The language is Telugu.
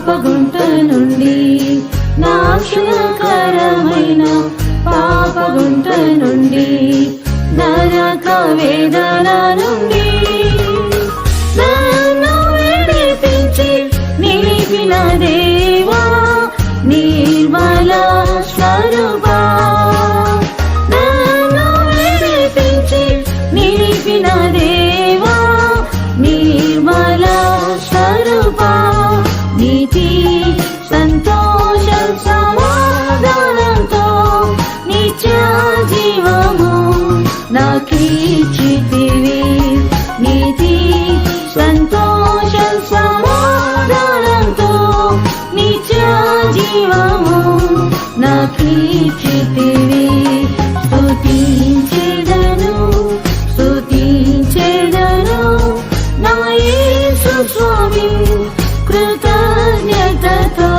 పాపగుంట నుండి, నాశనకరమైన పాపగుంట నుండి, నరక వేదన నుండి నన్ను విడిపించి నిలిపిన దేవా నిర్మల స్వరూపా, నన్ను విడిపించి నిలిపిన దేవా నిర్మల స్వరూపా, నీతి సంతోషం సమాధానంతో నిత్య జీవము నాకిచ్చితివి, నీతి సంతోషం సమాధానంతో నిత్య జీవము నాకిచ్చితివి. స్తుతించెదను స్తుతించెదను నా యేసు స్వామి కృతజ్ఞతతో